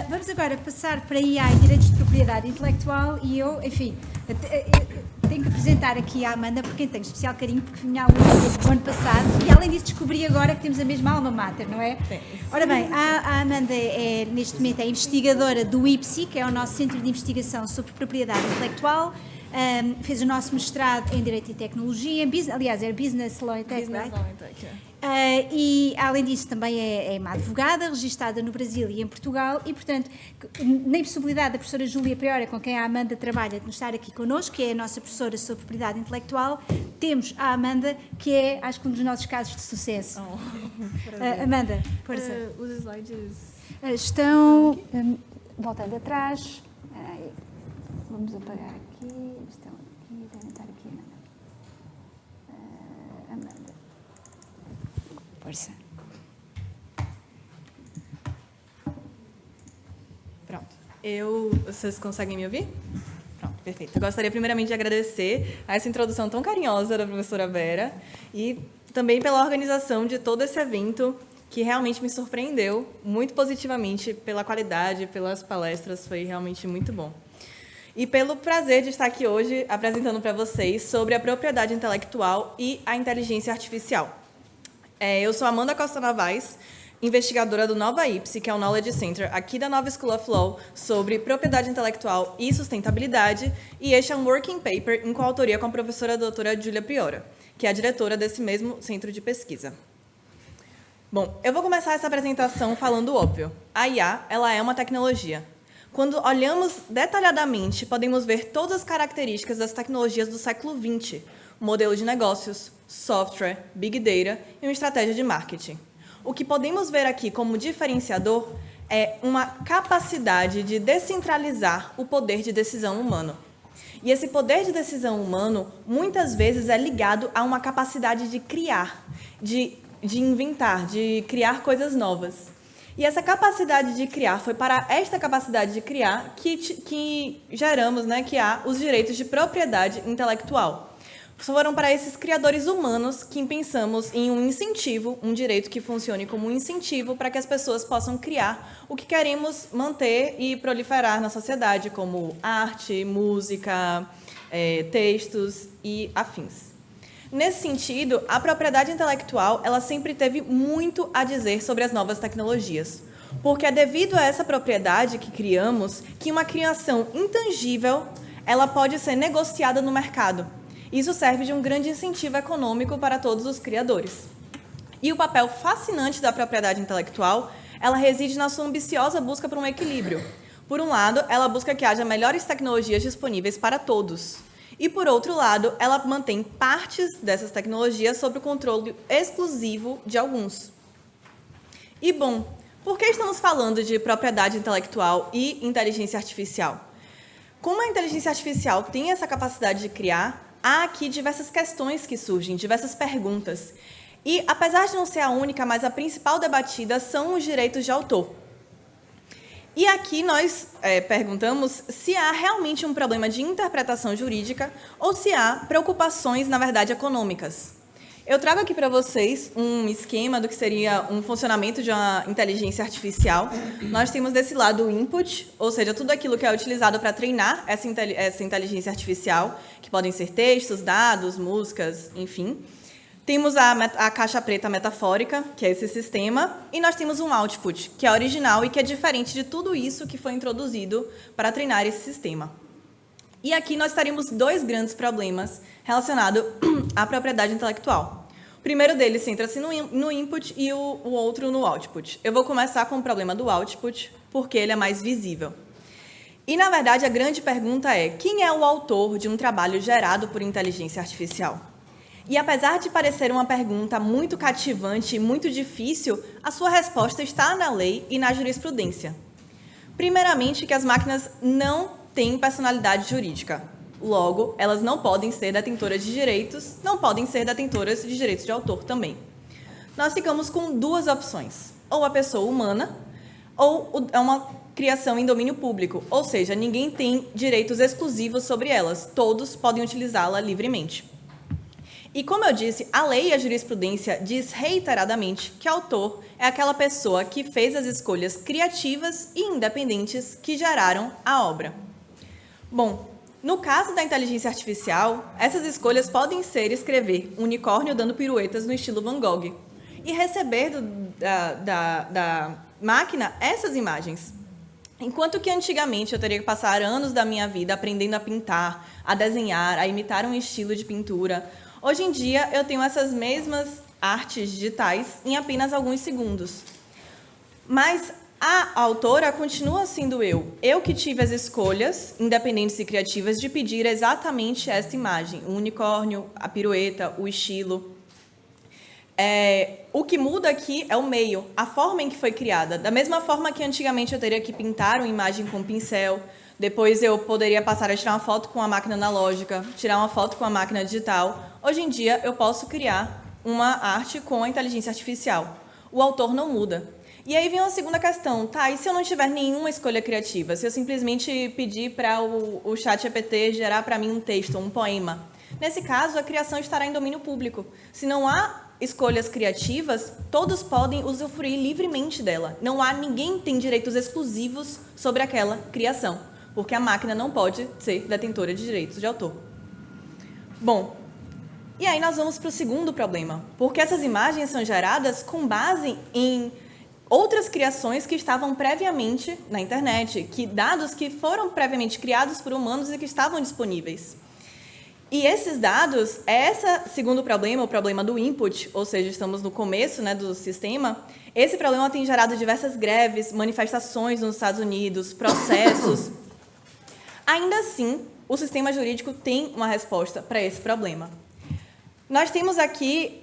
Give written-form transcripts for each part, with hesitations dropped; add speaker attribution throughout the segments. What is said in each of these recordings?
Speaker 1: Vamos agora passar para IA e direitos de propriedade intelectual e eu, enfim, tenho que apresentar aqui a Amanda, por quem tenho especial carinho, porque vinha o ano passado e além disso descobri agora que temos a mesma alma mater, não é?
Speaker 2: Sim.
Speaker 1: Ora bem, a Amanda neste momento é investigadora do IPSI, que é o nosso Centro de Investigação sobre Propriedade Intelectual. Fez o nosso mestrado em Direito e Tecnologia, aliás, era Business Law and Tech,
Speaker 2: Business
Speaker 1: right?
Speaker 2: Law and Tech,
Speaker 1: E, além disso, também é uma advogada registada no Brasil e em Portugal e, portanto, na possibilidade da professora Júlia Priora, com quem a Amanda trabalha, de estar aqui connosco, que é a nossa professora sobre propriedade intelectual, temos a Amanda, que é, acho que um dos nossos casos de sucesso. Amanda, força.
Speaker 2: Os slides...
Speaker 1: Estão, voltando atrás, vamos apagar aqui, estão aqui, devem estar aqui, Amanda. Amanda. Força.
Speaker 2: Pronto. Vocês conseguem me ouvir? Pronto, perfeito. Eu gostaria primeiramente de agradecer a essa introdução tão carinhosa da professora Vera e também pela organização de todo esse evento, que realmente me surpreendeu muito positivamente pela qualidade, pelas palestras, foi realmente muito bom. E pelo prazer de estar aqui hoje apresentando para vocês sobre a propriedade intelectual e a inteligência artificial. Eu sou Amanda Costa Novaes, investigadora do Nova IPSI, que é o Knowledge Center aqui da Nova School of Law, sobre propriedade intelectual e sustentabilidade, e este é um working paper em coautoria com a professora doutora Júlia Priora, que é a diretora desse mesmo centro de pesquisa. Bom, eu vou começar essa apresentação falando o óbvio. A IA, ela é uma tecnologia. Quando olhamos detalhadamente, podemos ver todas as características das tecnologias do século XX, modelo de negócios, software, big data e uma estratégia de marketing. O que podemos ver aqui como diferenciador é uma capacidade de descentralizar o poder de decisão humano. E esse poder de decisão humano, muitas vezes, é ligado a uma capacidade de criar, de inventar, de criar coisas novas. E essa capacidade de criar, foi para esta capacidade de criar que geramos, que há os direitos de propriedade intelectual. Foram para esses criadores humanos que pensamos em um incentivo, um direito que funcione como um incentivo para que as pessoas possam criar o que queremos manter e proliferar na sociedade, como arte, música, textos e afins. Nesse sentido, a propriedade intelectual ela sempre teve muito a dizer sobre as novas tecnologias, porque é devido a essa propriedade que criamos que uma criação intangível ela pode ser negociada no mercado. Isso serve de um grande incentivo econômico para todos os criadores. E o papel fascinante da propriedade intelectual ela reside na sua ambiciosa busca por um equilíbrio. Por um lado, ela busca que haja melhores tecnologias disponíveis para todos. E, por outro lado, ela mantém partes dessas tecnologias sob o controle exclusivo de alguns. E, bom, por que estamos falando de propriedade intelectual e inteligência artificial? Como a inteligência artificial tem essa capacidade de criar, há aqui diversas questões que surgem, diversas perguntas. E, apesar de não ser a única, mas a principal debatida são os direitos de autor. E aqui nós perguntamos se há realmente um problema de interpretação jurídica ou se há preocupações, na verdade, econômicas. Eu trago aqui para vocês um esquema do que seria um funcionamento de uma inteligência artificial. Nós temos desse lado o input, ou seja, tudo aquilo que é utilizado para treinar essa inteligência artificial, que podem ser textos, dados, músicas, enfim. Temos a caixa preta metafórica, que é esse sistema, e nós temos um output, que é original e que é diferente de tudo isso que foi introduzido para treinar esse sistema. E aqui nós teremos dois grandes problemas relacionados à propriedade intelectual. O primeiro deles centra-se no input e o outro no output. Eu vou começar com o problema do output, porque ele é mais visível. E, na verdade, a grande pergunta é: quem é o autor de um trabalho gerado por inteligência artificial? E, apesar de parecer uma pergunta muito cativante e muito difícil, a sua resposta está na lei e na jurisprudência. Primeiramente, que as máquinas não têm personalidade jurídica. Logo, elas não podem ser detentoras de direitos, não podem ser detentoras de direitos de autor também. Nós ficamos com duas opções: ou a pessoa humana, ou é uma criação em domínio público, ou seja, ninguém tem direitos exclusivos sobre elas, todos podem utilizá-la livremente. E, como eu disse, a lei e a jurisprudência diz reiteradamente que autor é aquela pessoa que fez as escolhas criativas e independentes que geraram a obra. Bom, no caso da inteligência artificial, essas escolhas podem ser escrever um unicórnio dando piruetas no estilo Van Gogh e receber da máquina essas imagens. Enquanto que antigamente eu teria que passar anos da minha vida aprendendo a pintar, a desenhar, a imitar um estilo de pintura, hoje em dia eu tenho essas mesmas artes digitais em apenas alguns segundos. Mas a autora continua sendo eu que tive as escolhas, independentes e criativas, de pedir exatamente essa imagem, o unicórnio, a pirueta, o estilo. O que muda aqui é o meio, a forma em que foi criada. Da mesma forma que antigamente eu teria que pintar uma imagem com pincel, depois eu poderia passar a tirar uma foto com a máquina analógica, tirar uma foto com a máquina digital. Hoje em dia eu posso criar uma arte com a inteligência artificial. O autor não muda. E aí vem uma segunda questão, tá? E se eu não tiver nenhuma escolha criativa? Se eu simplesmente pedir para o ChatGPT gerar para mim um texto, um poema? Nesse caso, a criação estará em domínio público. Se não há escolhas criativas, todos podem usufruir livremente dela. Ninguém tem direitos exclusivos sobre aquela criação, porque a máquina não pode ser detentora de direitos de autor. Bom, e aí nós vamos para o segundo problema, porque essas imagens são geradas com base em outras criações que estavam previamente na internet, dados que foram previamente criados por humanos e que estavam disponíveis. E esses dados, segundo problema, o problema do input, ou seja, estamos no começo, do sistema, esse problema tem gerado diversas greves, manifestações nos Estados Unidos, processos. Ainda assim, o sistema jurídico tem uma resposta para esse problema. Nós temos aqui,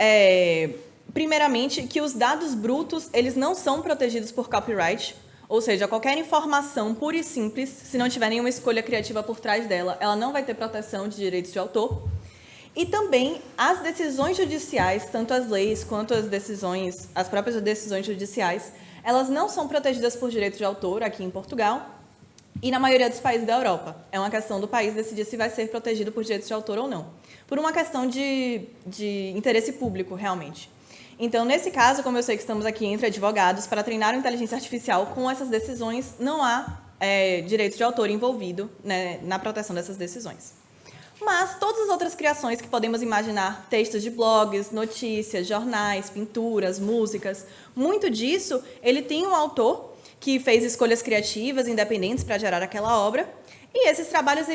Speaker 2: primeiramente, que os dados brutos eles não são protegidos por copyright, ou seja, qualquer informação pura e simples, se não tiver nenhuma escolha criativa por trás dela, ela não vai ter proteção de direitos de autor. E também as decisões judiciais, tanto as leis quanto as próprias decisões judiciais, elas não são protegidas por direitos de autor aqui em Portugal e na maioria dos países da Europa. É uma questão do país decidir se vai ser protegido por direitos de autor ou não. Por uma questão de interesse público, realmente. Então, nesse caso, como eu sei que estamos aqui entre advogados, para treinar a inteligência artificial com essas decisões, não há direitos de autor envolvido, na proteção dessas decisões. Mas todas as outras criações que podemos imaginar, textos de blogs, notícias, jornais, pinturas, músicas, muito disso, ele tem um autor que fez escolhas criativas, independentes para gerar aquela obra, e esses trabalhos,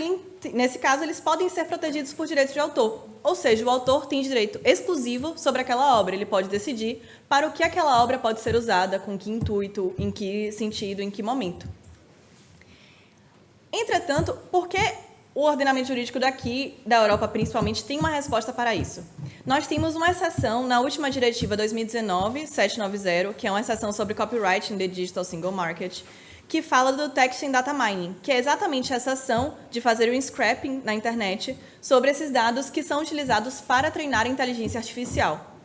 Speaker 2: nesse caso, eles podem ser protegidos por direitos de autor. Ou seja, o autor tem direito exclusivo sobre aquela obra. Ele pode decidir para o que aquela obra pode ser usada, com que intuito, em que sentido, em que momento. Entretanto, por que o ordenamento jurídico daqui, da Europa principalmente, tem uma resposta para isso? Nós temos uma exceção na última diretiva 2019-790, que é uma exceção sobre copyright in the digital single market, que fala do text and data mining, que é exatamente essa ação de fazer o scrapping na internet sobre esses dados que são utilizados para treinar a inteligência artificial.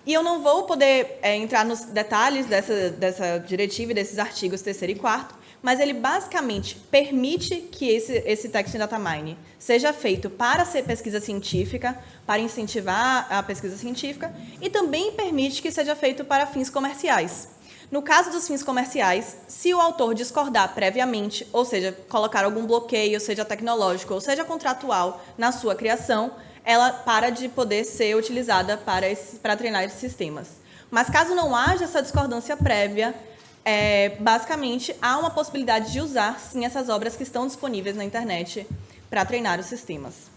Speaker 2: E eu não vou poder entrar nos detalhes dessa diretiva e desses artigos 3º e 4º, mas ele basicamente permite que esse text and data mining seja feito para ser pesquisa científica, para incentivar a pesquisa científica, e também permite que seja feito para fins comerciais. No caso dos fins comerciais, se o autor discordar previamente, ou seja, colocar algum bloqueio, seja tecnológico ou seja contratual, na sua criação, ela para de poder ser utilizada para treinar esses sistemas. Mas caso não haja essa discordância prévia, basicamente há uma possibilidade de usar, sim, essas obras que estão disponíveis na internet para treinar os sistemas.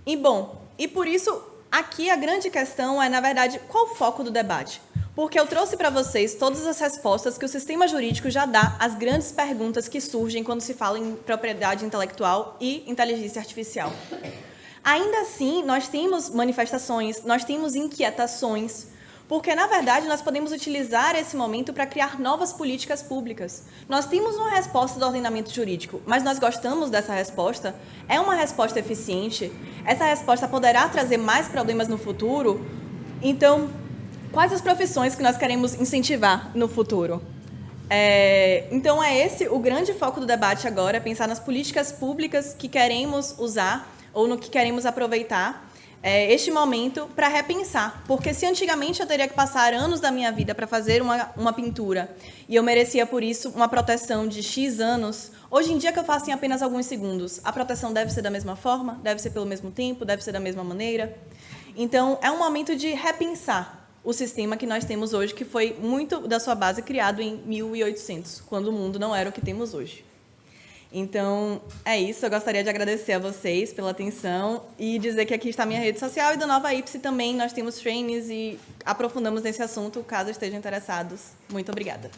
Speaker 2: E por isso, aqui a grande questão é, na verdade, qual o foco do debate? Porque eu trouxe para vocês todas as respostas que o sistema jurídico já dá às grandes perguntas que surgem quando se fala em propriedade intelectual e inteligência artificial. Ainda assim, nós temos manifestações, nós temos inquietações, porque, na verdade, nós podemos utilizar esse momento para criar novas políticas públicas. Nós temos uma resposta do ordenamento jurídico, mas nós gostamos dessa resposta? É uma resposta eficiente? Essa resposta poderá trazer mais problemas no futuro? Então, quais as profissões que nós queremos incentivar no futuro? Então, esse o grande foco do debate agora, pensar nas políticas públicas que queremos usar ou no que queremos aproveitar este momento para repensar. Porque se antigamente eu teria que passar anos da minha vida para fazer uma pintura e eu merecia, por isso, uma proteção de X anos, hoje em dia que eu faço em apenas alguns segundos, a proteção deve ser da mesma forma? Deve ser pelo mesmo tempo? Deve ser da mesma maneira? Então, é um momento de repensar o sistema que nós temos hoje, que foi muito da sua base criado em 1800, quando o mundo não era o que temos hoje. Então, é isso. Eu gostaria de agradecer a vocês pela atenção e dizer que aqui está a minha rede social e do Nova Ipse também nós temos trainings e aprofundamos nesse assunto, caso estejam interessados. Muito obrigada.